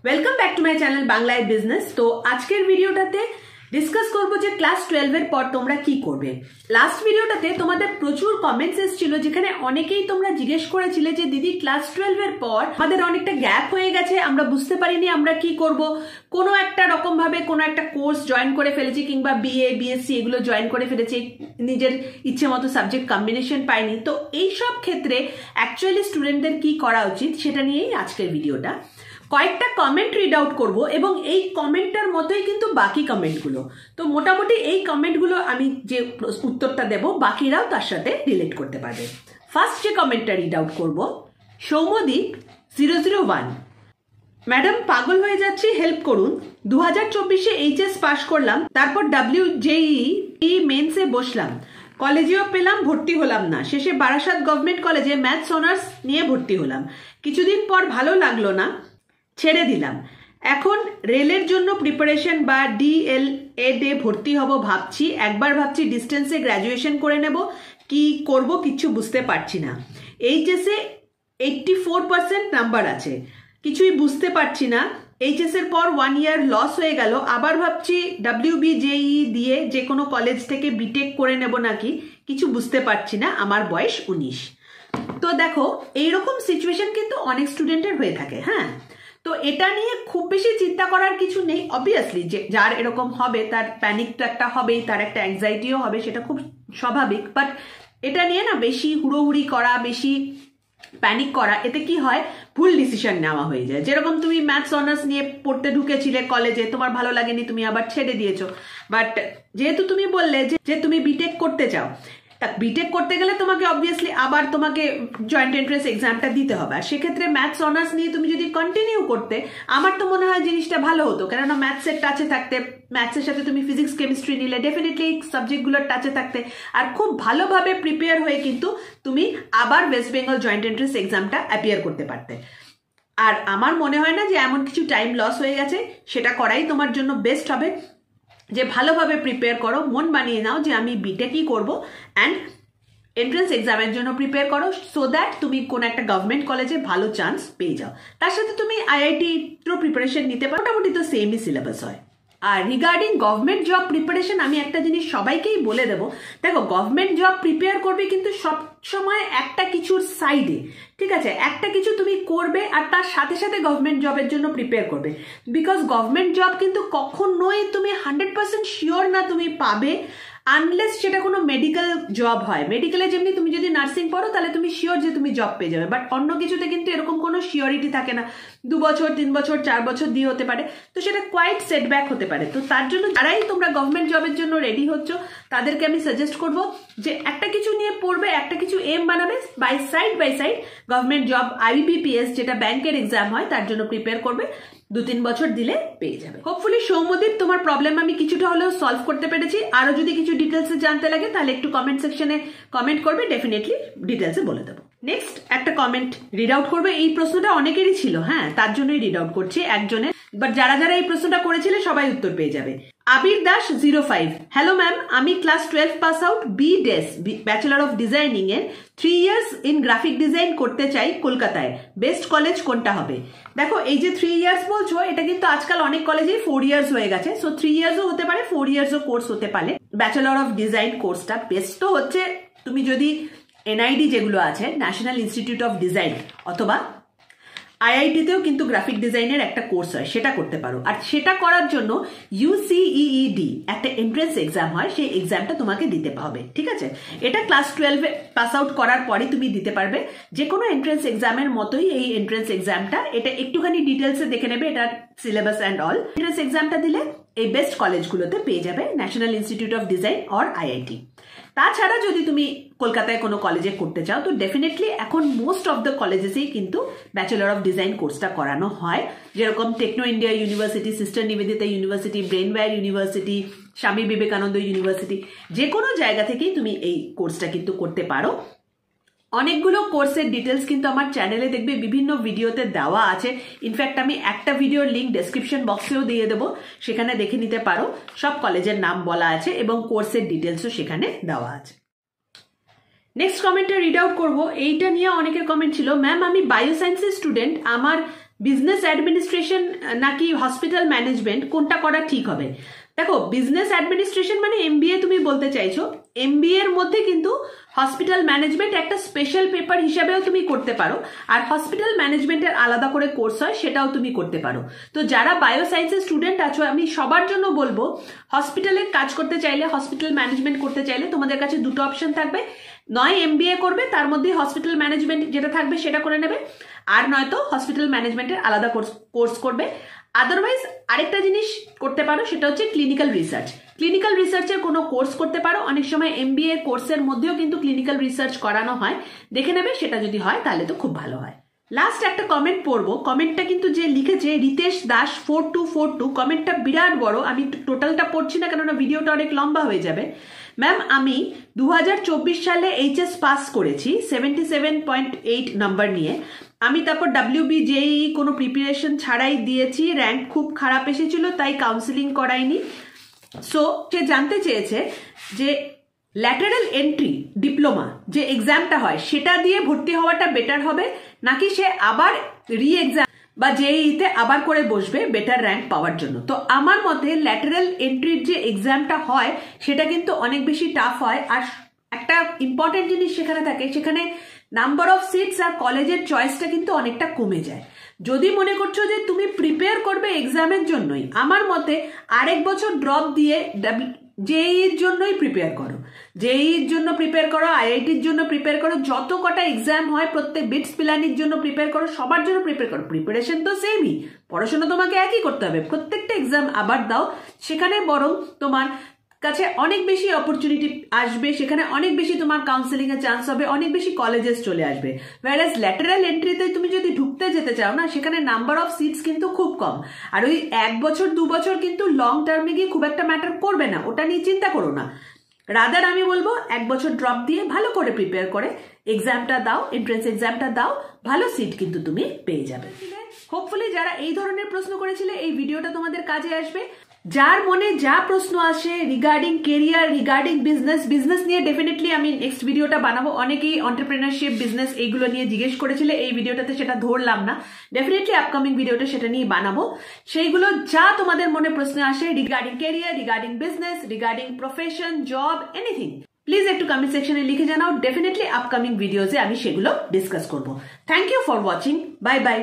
Welcome back to my channel বাংলায় business. তো আজকের ভিডিওটাতে ডিসকাস করব যে ক্লাস 12 এর পর তোমরা কি করবে। লাস্ট ভিডিওটাতে তোমাদের প্রচুর কমেন্টস এসেছিল, যেখানে অনেকেই তোমরা জিজ্ঞেস করেছিলে যে দিদি ক্লাস 12 এর পর আমাদের অনেকটা গ্যাপ হয়ে গেছে, আমরা বুঝতে পারিনি আমরা কি করব, কোনো একটা রকম ভাবে কোনো একটা কোর্স জয়েন করে ফেলেছি কিংবা বিএ বিএসসি এগুলো জয়েন করে ফেলেছি, নিজের ইচ্ছে মতো সাবজেক্ট কম্বিনেশন পাইনি। তো এই সব ক্ষেত্রে অ্যাকচুয়ালি স্টুডেন্টদের কি করা উচিত সেটা নিয়েই আজকের ভিডিওটা। কয়েকটা কমেন্ট রিড আউট করবো এবং এই কমেন্টটার মতোই কিন্তু বাকি কমেন্টগুলো। তো মোটামুটি এই কমেন্টগুলো আমি যে উত্তরটা দেব বাকিরাও তার সাথে রিলেট করতে পারবে। ফার্স্ট যে কমেন্টটা রিড আউট করবো, সৌম্যদীপ 001। ম্যাডাম পাগল হয়ে যাচ্ছি, হেল্প করুন। 2024-এ এইচএস পাশ করলাম, তারপর WJEE মেন্সে বসলাম, কলেজেও পেলাম, ভর্তি হলাম না, শেষে বারাসাত গভর্নমেন্ট কলেজে ম্যাথস অনার্স নিয়ে ভর্তি হলাম। কিছুদিন পর ভালো লাগলো না, ছেড়ে দিলাম। এখন রেলের জন্য প্রিপারেশন বা DLED ভর্তি হব ভাবছি। একবার ভাবছি ডিস্টেন্সে গ্র্যাজুয়েশন করে নেব, কি করব কিছু বুঝতে পারছি না। এইচএসে 84% নাম্বার আছে, কিছুই বুঝতে পারছি না। এইচএস এর পর 1 ইয়ার লস হয়ে গেল। আবার ভাবছি WBJEE দিয়ে যে কোনো কলেজ থেকে বিটেক করে নেব নাকি, কিছু বুঝতে পারছি না। আমার বয়স 19। তো দেখো, এইরকম সিচুয়েশন কিন্তু অনেক স্টুডেন্টের হয়ে থাকে। হ্যাঁ, তো এটা নিয়ে খুব বেশি চিন্তা করার কিছু নেই। অবভিয়াসলি যে যার এরকম হবে তার প্যানিক তো একটা হবেই, তার একটা অ্যাংজাইটিও হবে, সেটা খুব স্বাভাবিক। বাট এটা নিয়ে না বেশি হুড়োহুড়ি করা, বেশি প্যানিক করা, এতে কি হয়, ভুল ডিসিশন নেওয়া হয়ে যায়। যেরকম তুমি ম্যাথস অনার্স নিয়ে পড়তে ঢুকেছিলে কলেজে, তোমার ভালো লাগেনি, তুমি আবার ছেড়ে দিয়েছো। বাট যেহেতু তুমি বললে যে তুমি বিটেক করতে চাও, তা বিটেক করতে গেলে তোমাকে অবভিয়াসলি আবার তোমাকে জয়েন্ট এন্ট্রান্স এক্সামটা দিতে হবে। আর সেক্ষেত্রে ম্যাথস অনার্স নিয়ে তুমি যদি কন্টিনিউ করতে, আমার তো মনে হয় জিনিসটা ভালো হতো। কেননা ম্যাথসের টাচে থাকতে, ম্যাথসের সাথে তুমি ফিজিক্স কেমিস্ট্রি নিলে ডেফিনেটলি এই সাবজেক্টগুলোর টাচে থাকতে, আর খুব ভালোভাবে প্রিপেয়ার হয়ে কিন্তু তুমি আবার ওয়েস্ট বেঙ্গল জয়েন্ট এন্ট্রান্স এক্সামটা অ্যাপিয়ার করতে পারতে। আর আমার মনে হয় না যে এমন কিছু টাইম লস হয়ে গেছে, সেটা করাই তোমার জন্য বেস্ট হবে। যে ভালোভাবে প্রিপেয়ার করো, মন বানিয়ে নাও যে আমি বিটেকই করবো, অ্যান্ড এন্ট্রান্স এক্সামের জন্য প্রিপেয়ার করো, সো দ্যাট তুমি কোন একটা গভর্নমেন্ট কলেজে ভালো চান্স পেয়ে যাও। তার সাথে তুমি IIT-র প্রিপারেশন নিতে পারো, মোটামুটি তো সেমই সিলেবাস হয়। আর রিগার্ডিং গভর্নমেন্ট জব প্রিপারেশন, আমি একটা জিনিস সবাইকেই বলে দেবো, দেখো গভর্নমেন্ট জব প্রিপেয়ার করবে কিন্তু সব সময় একটা কিছুর সাইডে, ঠিক আছে, একটা কিছু তুমি করবে আর তার সাথে সাথে গভর্নমেন্ট জবের জন্য প্রিপেয়ার করবে। বিকজ গভর্নমেন্ট জব কিন্তু কখনোই তুমি 100% শিওর না তুমি পাবে, আনলেস সেটা কোনো মেডিকেল জব হয়। মেডিকেলে যেমনি তুমি যদি নার্সিং পড়ো তাহলে তুমি শিওর যে তুমি জব পেয়ে যাবে, বাট অন্য কিছুতে কিন্তু এরকম কোনো শিওরিটি থাকে না। 2 বছর 3 বছর 4 বছর দিয়ে হতে পারে, তো সেটা কোয়াইট সেটব্যাক হতে পারে। তো তার জন্য যারাই তোমরা গভর্নমেন্ট জবের জন্য রেডি হচ্ছ, তাদেরকে আমি সাজেস্ট করবো যে একটা কিছু নিয়ে পড়বে, একটা কিছু এম বানাবে, by side government job IBPS যেটা ব্যাংকের এক্সাম হয় তার জন্য প্রিপেয়ার করবে। 2-3 বছর দিলে পেয়ে যাবে। হোপফুলি সৌম্যদীপ, তোমার প্রবলেম আমি কিছুটা হলেও সলভ করতে পেরেছি। আরো যদি কিছু ডিটেলসে জানতে লাগে তাহলে একটু কমেন্ট সেকশনে কমেন্ট করবে, ডেফিনেটলি ডিটেলসে বলে দেবো। নেক্সট একটা কমেন্ট রিড আউট করবে। এই প্রশ্নটা অনেকেরই ছিল, হ্যাঁ, তার জন্যই রিড আউট করছি একজনের, বাট যারা যারা এই প্রশ্নটা করেছিলে সবাই উত্তর পেয়ে যাবে। আবির দাস 05। হ্যালো ম্যাম, আমি class 12 pass out, BDES bachelor of designing এর 3 ইয়ার্স ইন গ্রাফিক ডিজাইন করতে চাই কলকাতায়, বেস্ট কলেজ কোনটা হবে? দেখো, এই যে 3 ইয়ার্স বলছো, এটা কিন্তু আজকাল অনেক কলেজেই 4 ইয়ার্স হয়ে গেছে। সো 3 ইয়ার্সও হতে পারে, 4 ইয়ার্সও কোর্স হতে পারে। ব্যাচেলর অফ ডিজাইন কোর্সটা বেস্ট তো হচ্ছে তুমি যদি NID যেগুলো আছে, ন্যাশনাল ইনস্টিটিউট অফ ডিজাইন, অথবা IIT-তেও কিন্তু গ্রাফিক ডিজাইনের একটা কোর্স হয়, সেটা করতে পারো। আর সেটা করার জন্য UCEED একটা এন্ট্রান্স এক্সাম হয়, সেই এক্সামটা তোমাকে দিতে হবে, ঠিক আছে? এটা ক্লাস 12 পাস আউট করার পরে তুমি দিতে পারবে। যে কোনো এন্ট্রান্স এক্সামের মতোই এই এন্ট্রান্স এক্সামটা, এটা একটুখানি ডিটেলসে দেখে নেবে, এটার সিলেবাস অ্যান্ড অল। এন্ট্রান্স এক্সামটা দিলে এই বেস্ট কলেজগুলোতে পেয়ে যাবে, national institute of design or IIT। তাছাড়া যদি তুমি কলকাতায় কোনো কলেজে করতে চাও, তো ডেফিনেটলি এখন মোস্ট অফ দ্য কলেজেসেই কিন্তু ব্যাচেলর অফ ডিজাইন কোর্সটা করানো হয়। যেরকম Techno India University, Sister Nivedita University, Brainware University, Swami Vivekananda university, যে কোনো জায়গা থেকেই তুমি এই কোর্সটা কিন্তু করতে পারো। অনেকগুলো কোর্সের ডিটেলস কিন্তু আমার চ্যানেলে দেখবে বিভিন্ন ভিডিওতে দেওয়া আছে। ইনফ্যাক্ট আমি একটা ভিডিওর লিঙ্ক ডেসক্রিপশন বক্সেও দিয়ে দেবো, সেখানে দেখে নিতে পারো। সব কলেজের নাম বলা আছে এবং কোর্সের ডিটেলসও সেখানে দেওয়া আছে। নেক্সট কমেন্টটা রিড আউট করবো। এইটা নিয়ে অনেকের কমেন্ট ছিল, ম্যাম আমি বায়োসায়েন্সের স্টুডেন্ট, আমার বিজনেস অ্যাডমিনিস্ট্রেশন নাকি হসপিটাল ম্যানেজমেন্ট, কোনটা করা ঠিক হবে? দেখো, বিজনেস অ্যাডমিনিস্ট্রেশন মানে এমবিএ তুমি বলতে চাইছো। এমবিএ এর মধ্যে কিন্তু হসপিটাল ম্যানেজমেন্ট একটা স্পেশাল পেপার হিসাবেও তুমি করতে পারো, আর হসপিটাল ম্যানেজমেন্টের আলাদা করে কোর্স হয়, সেটাও তুমি করতে পারো। তো যারা বায়োসায়েন্সের স্টুডেন্ট আছো, আমি সবার জন্য বলবো, হসপিটালে কাজ করতে চাইলে, হসপিটাল ম্যানেজমেন্ট করতে চাইলে তোমাদের কাছে দুটো অপশন থাকবে। নয় এমবিএ করবে, তার মধ্যে হসপিটাল ম্যানেজমেন্ট যেটা থাকবে সেটা করে নেবে, আর নয়তো হসপিটাল ম্যানেজমেন্টের আলাদা কোর্স করবে। আদারওয়াইজ আরেকটা জিনিস করতে পারো, সেটা হচ্ছে ক্লিনিক্যাল রিসার্চ। ক্লিনিক্যাল রিসার্চের কোনো কোর্স করতে পারো। অনেক সময় এমবিএ কোর্সের মধ্যেও কিন্তু ক্লিনিক্যাল রিসার্চ করানো হয়, দেখে নেবে, সেটা যদি হয় তাহলে তো খুব ভালো হয়। লাস্ট একটা কমেন্ট পড়বো। কমেন্টটা কিন্তু যে লিখেছে রিতেশ দাস 4242, কমেন্টটা বিরাট বড়, আমি টোটালটা পড়ছি না কেননা ভিডিওটা অনেক লম্বা হয়ে যাবে। ম্যাম, আমি 2024 সালে এইচএস পাস করেছি 77.8 নাম্বার নিয়ে। আমি তারপর WBJEE কোনো প্রিপারেশন ছাড়াই দিয়েছি, র্যাঙ্ক খুব খারাপ এসেছিল, তাই কাউন্সিলিং করাইনি। সো সে জানতে চেয়েছে যে ল্যাটারাল এন্ট্রি ডিপ্লোমা যে এক্সামটা হয় সেটা দিয়ে ভর্তি হওয়াটা বেটার হবে, নাকি সে আবার রি এক্সাম বা জেইতে আবার করে বসবে বেটার র্যাঙ্ক পাওয়ার জন্য। তো আমার মতে ল্যাটারাল এন্ট্রির যে এক্সামটা হয় সেটা কিন্তু অনেক বেশি টাফ হয়, আর একটা ইম্পর্টেন্ট জিনিস সেখানে থাকে, সেখানে নাম্বার অফ সিটস আর কলেজের চয়েসটা কিন্তু অনেকটা কমে যায়। যদি মনে করছো যে তুমি প্রিপেয়ার করবে এক্সামের জন্যই, আমার মতে আরেক বছর ড্রপ দিয়ে জেইর জন্যই প্রিপেয়ার করো, জেইর জন্য প্রিপেয়ার করো, আইআইটির জন্য প্রিপেয়ার করো, যত কটা এক্সাম হয় প্রত্যেক বিটস পিলানির জন্য প্রিপেয়ার করো, সবার জন্য প্রিপেয়ার করো। প্রিপারেশন তো সেমই, পড়াশোনা তোমাকে একই করতে হবে, প্রত্যেকটা এক্সাম আবার দাও, সেখানে বরং তোমার কাছে অনেক বেশি অপরচুনিটি আসবে, সেখানে অনেক বেশি তোমার কাউন্সেলিং এর চান্স হবে, অনেক বেশি কলেজেস চলে আসবে। ওয়ারাস ল্যাটারাল এন্ট্রিতে তুমি যদি ঢুকতে যেতে চাও না, সেখানে নাম্বার অফ সিটস কিন্তু খুব কম, আর ওই 1 বছর 2 বছর কিন্তু লং টার্মে গিয়ে খুব একটা ম্যাটার করবে না, ওটা নিয়ে চিন্তা করো না। রাদার আমি বলবো 1 বছর ড্রপ দিয়ে ভালো করে প্রিপেয়ার করে এক্সামটা দাও, এন্ট্রান্স এক্সামটা দাও, ভালো সিট কিন্তু তুমি পেয়ে যাবে। হোপফুলি যারা এই ধরনের প্রশ্ন করেছিলে, এই ভিডিওটা তোমাদের কাজে আসবে। যার মনে যা প্রশ্ন আসে রিগার্ডিং কেরিয়ার, রিগার্ডিং বিজনেস নিয়ে ডেফিনেটলি আমি নেক্সট ভিডিওটা বানাবো। অনেকেই এন্টারপ্রেনারশিপ, বিজনেস এইগুলো নিয়ে জিজ্ঞেস করেছিলে, এই ভিডিওটাতে সেটা ধরলাম না, ডেফিনেটলি আপকামিং ভিডিওটা সেটা নিয়ে বানাবো। সেইগুলো যা তোমাদের মনে প্রশ্ন আসে regarding career, regarding business, regarding profession, job, anything, please একটু কমেন্ট সেকশনে লিখে জানাও। ডেফিনেটলি আপকামিং ভিডিওতে আমি সেগুলো ডিসকাস করবো। Thank you for watching, bye by.